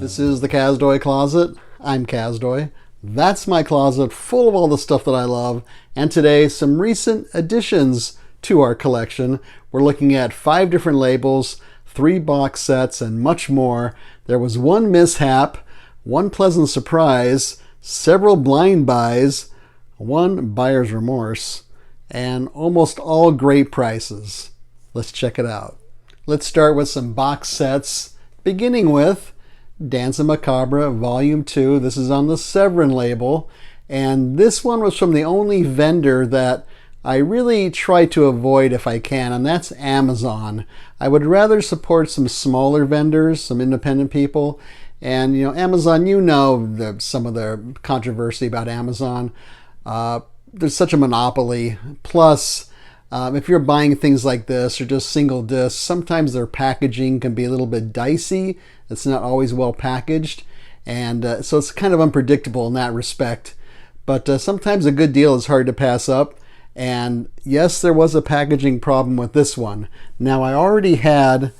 This is the Kazdoy Closet. I'm Kazdoy. That's my closet full of all the stuff that I love. And today, some recent additions to our collection. We're looking at 5 different labels, 3 box sets, and much more. There was one mishap, one pleasant surprise, several blind buys, one buyer's remorse, and almost all great prices. Let's check it out. Let's start with some box sets, beginning with Danse Macabre Volume 2. This is on the Severin label, and this one was from the only vendor that I really try to avoid if I can, and that's Amazon. I would rather support some smaller vendors, some independent people. And Amazon, some of the controversy about Amazon. There's such a monopoly. Plus, if you're buying things like this or just single discs, sometimes their packaging can be a little bit dicey. It's not always well packaged, and so it's kind of unpredictable in that respect. But sometimes a good deal is hard to pass up. And yes, there was a packaging problem with this one. Now, I already had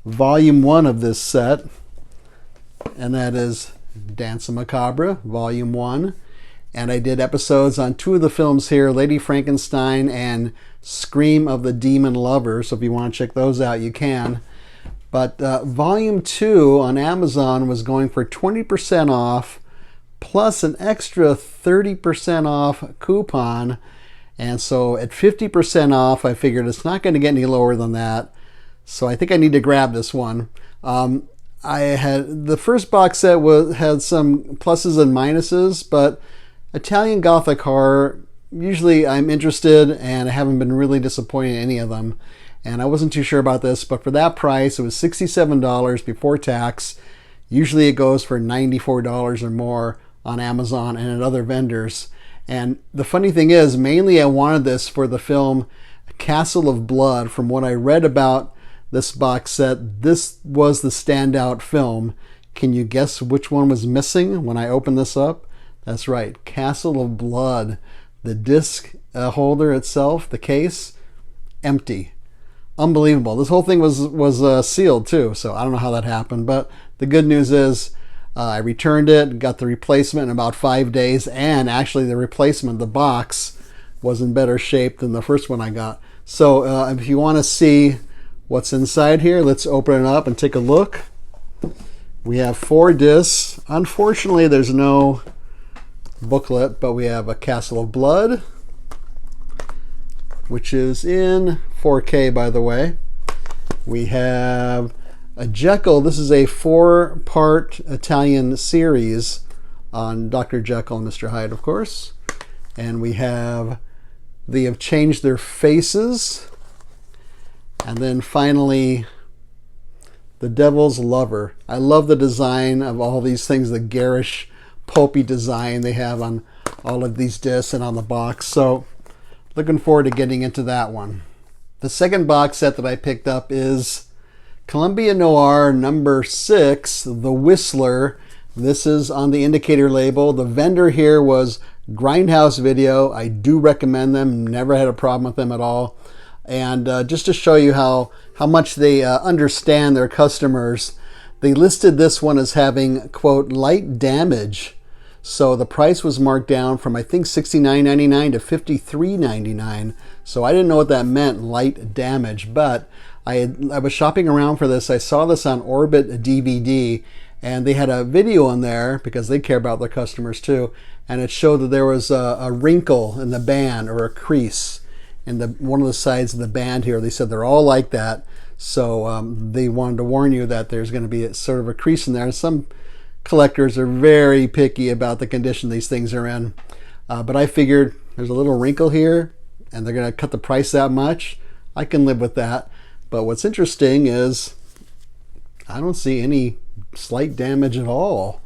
Volume 1 of this set, and that is Danse Macabre Volume 1. And I did episodes on 2 of the films here, Lady Frankenstein and Scream of the Demon Lover. So if you want to check those out, you can. But Volume 2 on Amazon was going for 20% off, plus an extra 30% off coupon. And so at 50% off, I figured it's not going to get any lower than that. So I think I need to grab this one. I had the first box set had some pluses and minuses, but Italian Gothic horror, usually I'm interested, and I haven't been really disappointed in any of them. And I wasn't too sure about this, but for that price, it was $67 before tax. Usually it goes for $94 or more on Amazon and at other vendors. And the funny thing is, mainly I wanted this for the film Castle of Blood. From what I read about this box set, this was the standout film. Can you guess which one was missing when I opened this up? That's right, Castle of Blood. The disc holder itself, the case, empty. Unbelievable. This whole thing was sealed too, so I don't know how that happened. But the good news is I returned it, got the replacement in about 5 days, and actually the replacement, the box, was in better shape than the first one I got. So if you want to see what's inside here, let's open it up and take a look. We have 4 discs. Unfortunately, there's no booklet, but we have a Castle of Blood, which is in 4K, by the way. We have a Jekyll. This is a 4-part Italian series on Dr. Jekyll and Mr. Hyde, of course. And we have They Have Changed Their Faces. And then finally, The Devil's Lover. I love the design of all these things, the garish, pulpy design they have on all of these discs and on the box. So looking forward to getting into that one. The second box set that I picked up is Columbia Noir number 6, The Whistler. This is on the indicator label. The vendor here was Grindhouse Video. I do recommend them. Never had a problem with them at all. And just to show you how much they understand their customers, they listed this one as having, quote, light damage. So the price was marked down from, I think, $69.99 to $53.99. So I didn't know what that meant, light damage. But I was shopping around for this. I saw this on Orbit DVD, and they had a video in there because they care about their customers too. And it showed that there was a wrinkle in the band, or a crease in one of the sides of the band here. They said they're all like that. So they wanted to warn you that there's going to be sort of a crease in there. Some collectors are very picky about the condition these things are in. But I figured there's a little wrinkle here, and they're going to cut the price that much. I can live with that. But what's interesting is I don't see any slight damage at all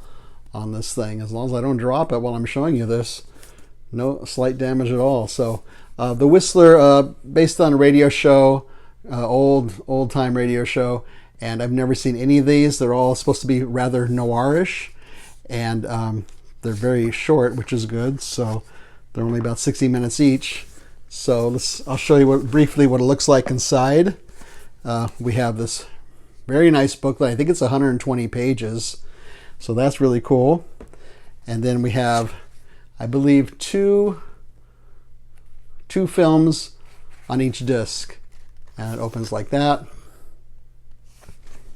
on this thing. As long as I don't drop it while I'm showing you this, no slight damage at all. So The Whistler, based on a radio show, old time radio show, and I've never seen any of these. They're all supposed to be rather noirish, and they're very short, which is good. So they're only about 60 minutes each. So I'll show you briefly what it looks like inside. We have this very nice booklet. I think it's 120 pages. So that's really cool. And then we have, I believe, two films on each disc. And it opens like that.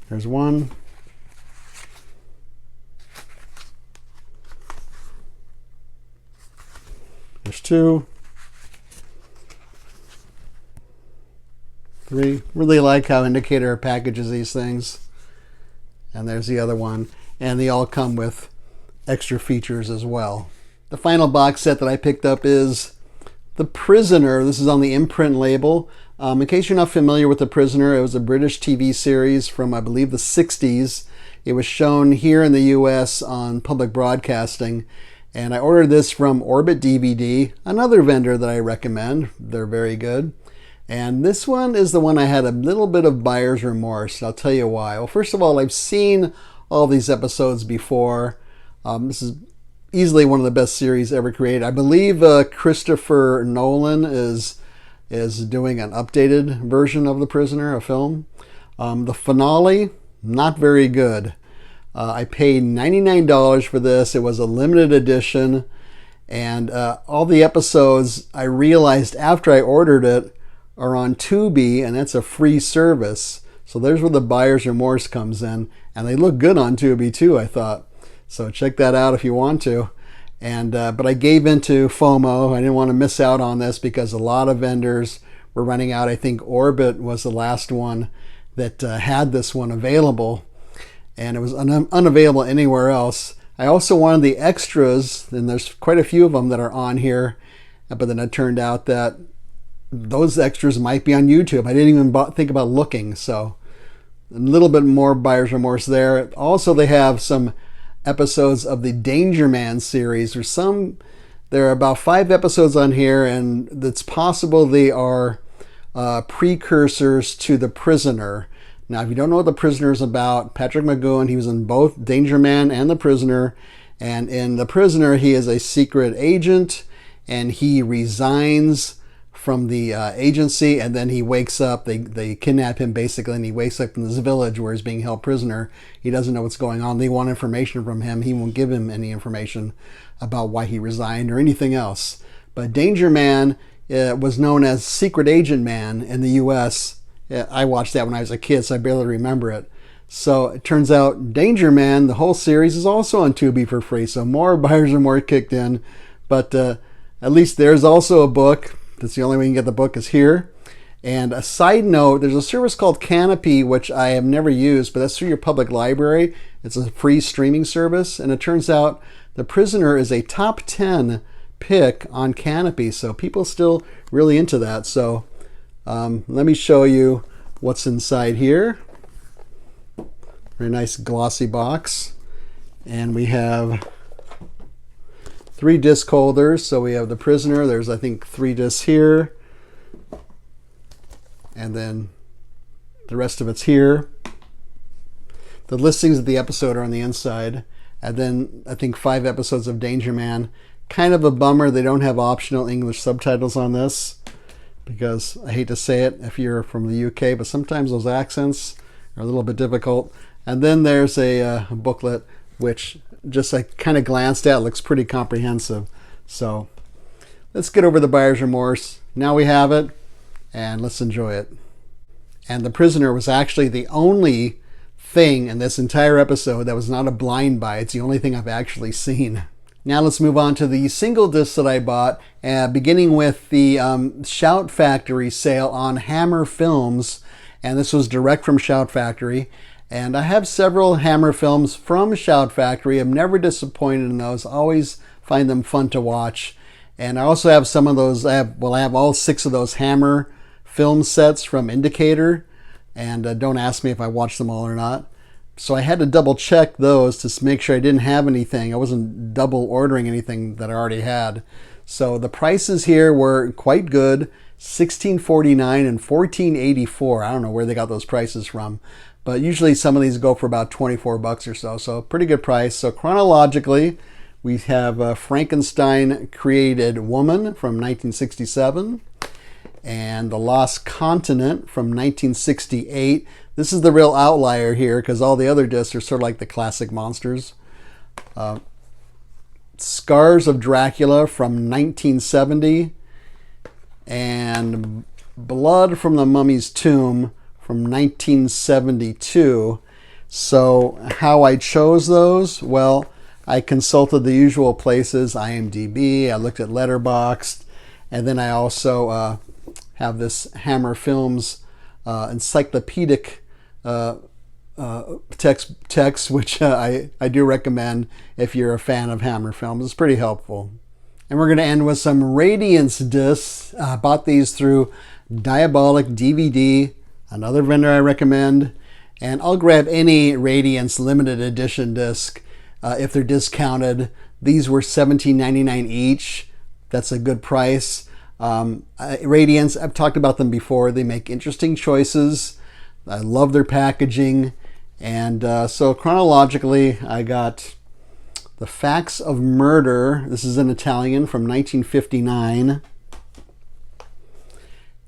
There's one. There's two. Three. Really like how Indicator packages these things. And there's the other one. And they all come with extra features as well. The final box set that I picked up is The Prisoner. This is on the imprint label. In case you're not familiar with The Prisoner, it was a British TV series from, I believe, the 60s. It was shown here in the US on public broadcasting. And I ordered this from Orbit DVD, another vendor that I recommend. They're very good. And this one is the one I had a little bit of buyer's remorse. I'll tell you why. Well, first of all, I've seen all these episodes before. This is easily one of the best series ever created. I believe Christopher Nolan is doing an updated version of The Prisoner, a film. The finale, not very good. I paid $99 for this. It was a limited edition. And all the episodes, I realized after I ordered it, are on Tubi, and that's a free service. So there's where the buyer's remorse comes in. And they look good on Tubi too, I thought. So check that out if you want to. And but I gave into FOMO. I didn't want to miss out on this because a lot of vendors were running out. I think Orbit was the last one that had this one available. And it was unavailable anywhere else. I also wanted the extras, and there's quite a few of them that are on here. But then it turned out that those extras might be on YouTube. I didn't even think about looking. So a little bit more buyer's remorse there. Also, they have some episodes of the Danger Man series. There are about 5 episodes on here, and it's possible they are precursors to The Prisoner. Now, if you don't know what The Prisoner is about, Patrick McGowan, he was in both Danger Man and The Prisoner. And in The Prisoner, he is a secret agent, and he resigns from the agency, and then he wakes up. They kidnap him basically, and he wakes up in this village where he's being held prisoner. He doesn't know what's going on. They want information from him. He won't give him any information about why he resigned or anything else. But Danger Man was known as Secret Agent Man in the US. I watched that when I was a kid, so I barely remember it. So it turns out Danger Man, the whole series, is also on Tubi for free. So more buyers remorse kicked in. But at least there's also a book. That's the only way you can get the book is here. And a side note, there's a service called Canopy, which I have never used, but that's through your public library. It's a free streaming service. And it turns out The Prisoner is a top 10 pick on Canopy. So people are still really into that. So let me show you what's inside here. Very nice glossy box. And we have 3 disc holders. So we have The Prisoner. There's, I think, 3 discs here. And then the rest of it's here. The listings of the episode are on the inside. And then I think 5 episodes of Danger Man. Kind of a bummer they don't have optional English subtitles on this, because I hate to say it if you're from the UK, but sometimes those accents are a little bit difficult. And then there's a booklet, which just I kind of glanced at, looks pretty comprehensive. So let's get over the buyer's remorse. Now we have it, and let's enjoy it. And The Prisoner was actually the only thing in this entire episode that was not a blind buy. It's the only thing I've actually seen. Now let's move on to the single discs that I bought, beginning with the Shout Factory sale on Hammer Films. And this was direct from Shout Factory. And I have several Hammer films from Shout Factory. I'm never disappointed in those. Always find them fun to watch. And I also have some of those. I have all 6 of those Hammer film sets from Indicator. And don't ask me if I watched them all or not. So I had to double check those to make sure I didn't have anything. I wasn't double ordering anything that I already had. So the prices here were quite good. $16.49 and $14.84. I don't know where they got those prices from. But usually some of these go for about 24 bucks or so. So pretty good price. So chronologically, we have Frankenstein Created Woman from 1967. And The Lost Continent from 1968. This is the real outlier here because all the other discs are sort of like the classic monsters. Scars of Dracula from 1970, and Blood from the Mummy's Tomb from 1972. So how I chose those? Well, I consulted the usual places, IMDb, I looked at Letterboxd, and then I also have this Hammer Films encyclopedic text, which I do recommend if you're a fan of Hammer Films. It's pretty helpful. And we're going to end with some Radiance discs. I bought these through Diabolic DVD, another vendor I recommend. And I'll grab any Radiance limited edition disc if they're discounted. These were $17.99 each. That's a good price. Radiance, I've talked about them before. They make interesting choices. I love their packaging. And so chronologically, I got The Facts of Murder. This is in Italian from 1959.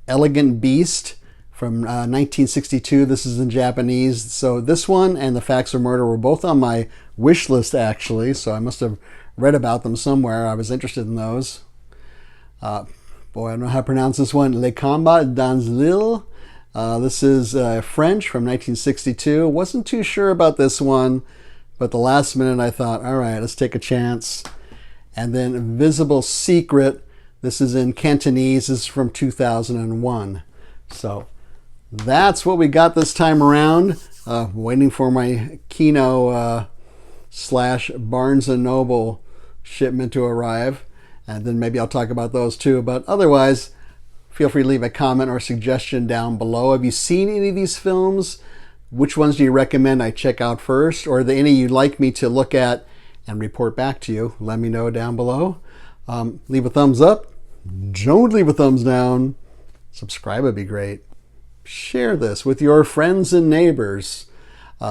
Elegant Beast from 1962. This is in Japanese. So this one and The Facts of Murder were both on my wish list, actually. So I must have read about them somewhere. I was interested in those. Boy, I don't know how to pronounce this one. Le Combat dans l'Île. This is French from 1962. Wasn't too sure about this one, but the last minute I thought, all right, let's take a chance. And then Visible Secret. This is in Cantonese. This is from 2001. So that's what we got this time around. Waiting for my Kino / Barnes & Noble shipment to arrive. And then maybe I'll talk about those too. But otherwise, feel free to leave a comment or suggestion down below. Have you seen any of these films? Which ones do you recommend I check out first? Or are there any you'd like me to look at and report back to you? Let me know down below. Leave a thumbs up. Don't leave a thumbs down. Subscribe would be great. Share this with your friends and neighbors.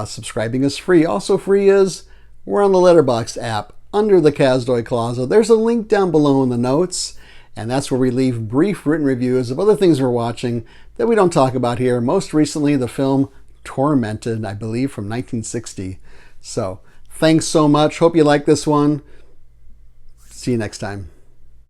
Subscribing is free. Also free is we're on the Letterboxd app under the Kazdoy Closet. There's a link down below in the notes. And that's where we leave brief written reviews of other things we're watching that we don't talk about here. Most recently, the film Tormented, I believe, from 1960. So, thanks so much. Hope you like this one. See you next time.